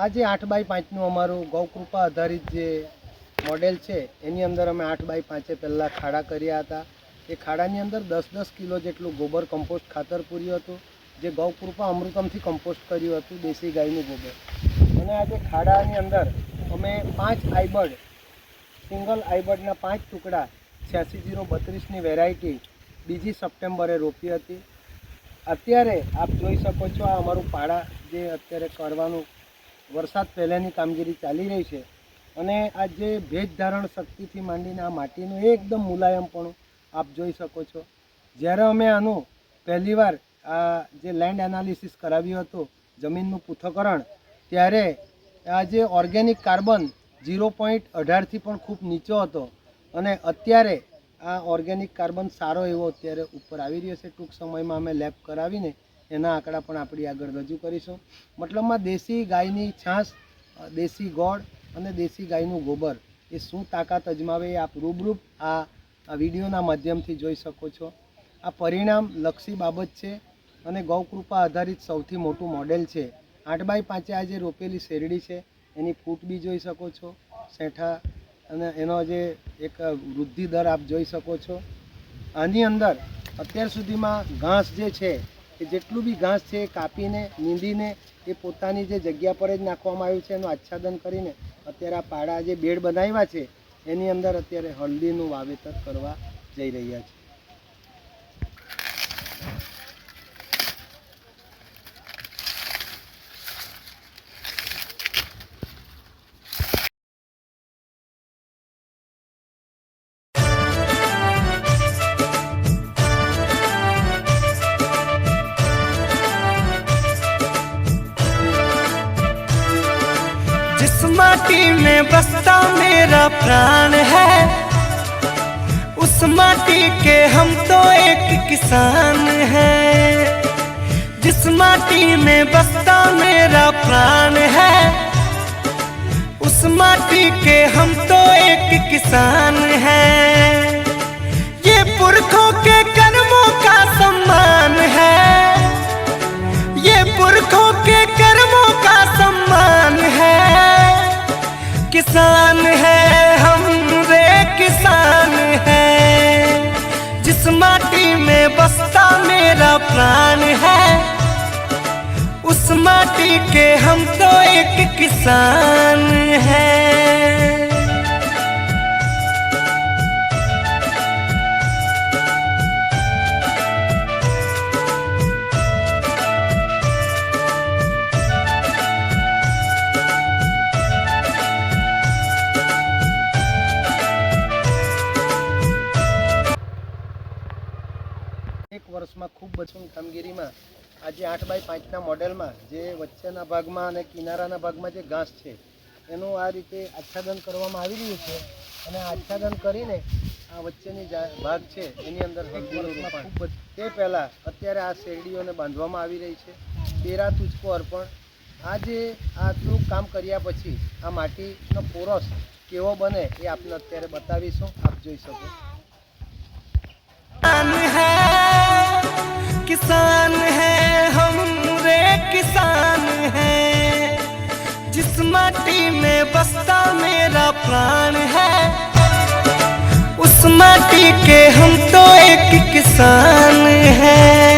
આજે 8x5 અમારું ગૌકૃપા આધારિત જે મોડેલ છે એની અંદર અમે 8x5 પહેલાં ખાડા કર્યા હતા। એ ખાડાની અંદર 10-10 કિલો જેટલું ગોબર કમ્પોસ્ટ ખાતર પૂર્યું હતું, જે ગૌકૃપા અમૃતમથી કમ્પોસ્ટ કર્યું હતું, દેશી ગાયનું ગોબર। અને આજે ખાડાની અંદર અમે 5 આઈબર્ડ, સિંગલ આઈબર્ડના 5 ટુકડા 86-032ની વેરાયટી 2 સપ્ટેમ્બરે રોપી હતી। અત્યારે આપ જોઈ શકો છો, આ અમારું પાડા જે અત્યારે કરવાનું વરસાદ પહેલાંની કામગીરી ચાલી રહી છે। અને આ જે ભેજ ધારણ શક્તિથી માંડીને આ માટીનું એકદમ મુલાયમપણું આપ જોઈ શકો છો। જ્યારે અમે આનું પહેલીવાર આ જે લેન્ડ એનાલિસિસ કરાવ્યું હતું, જમીનનું પૃથ્થકરણ, ત્યારે આ જે ઓર્ગેનિક કાર્બન 0.18થી પણ ખૂબ નીચો હતો અને અત્યારે આ ઓર્ગેનિક કાર્બન સારો એવો અત્યારે ઉપર આવી રહ્યો છે। ટૂંક સમયમાં અમે લેબ કરાવીને એના આંકડા પણ આપણી આગળ રજૂ કરીશું। મતલબમાં દેશી ગાયની છાશ, દેશી ગોળ અને દેશી ગાયનું ગોબર એ શું તાકાત અજમાવે એ આપ રૂબરૂપ આ વિડીયોના માધ્યમથી જોઈ શકો છો। આ પરિણામ લક્ષી બાબત છે અને ગૌકૃપા આધારિત સૌથી મોટું મોડેલ છે। 8x5 આ જે રોપેલી શેરડી છે એની ફૂટ બી જોઈ શકો છો, શેઠા અને એનો જે એક વૃદ્ધિ દર આપ જોઈ શકો છો। આની અંદર અત્યાર સુધીમાં ઘાસ જે છે એ જેટલું બી ઘાસ છે એ કાપીને, નીંદીને એ પોતાની જે જગ્યા પર જ નાખવામાં આવ્યું છે, એનું આચ્છાદન કરીને અત્યારે આ પાડા જે બેડ બનાવ્યા છે એની અંદર અત્યારે હળદીનું વાવેતર કરવા જઈ રહ્યા છે। जिस माटी में बसता मेरा प्राण है, उस माटी के हम तो एक किसान हैं। जिस माटी में बसता मेरा प्राण है, उस माटी के हम तो एक किसान हैं। ये पुरखों के कर्मों का सम्मान है, ये पुरखों के कर्मों का सम्मान है। किसान है हम रे किसान है, जिस माटी में बसता मेरा प्राण है, उस माटी के हम तो एक किसान हैं। એક વર્ષમાં ખૂબ બચું કામગીરીમાં આજે 8x5ના મોડેલમાં જે વચ્ચેના ભાગમાં અને કિનારાના ભાગમાં જે ઘાસ છે એનું આ રીતે આચ્છાદન કરવામાં આવી રહ્યું છે। અને આચ્છાદન કરીને આ વચ્ચેની ભાગ છે એની અંદર હળદીનું ખૂબ તે પહેલાં અત્યારે આ શેરડીઓને બાંધવામાં આવી રહી છે। તેરા તુજકો અર્પણ, આ જે આટલું કામ કર્યા પછી આ માટીનો પોરસ કેવો બને એ આપને અત્યારે બતાવીશું, આપ જોઈ શકો। किसान है हम रे किसान है, जिस माटी में बसता मेरा प्राण है, उस माटी के हम तो एक किसान हैं।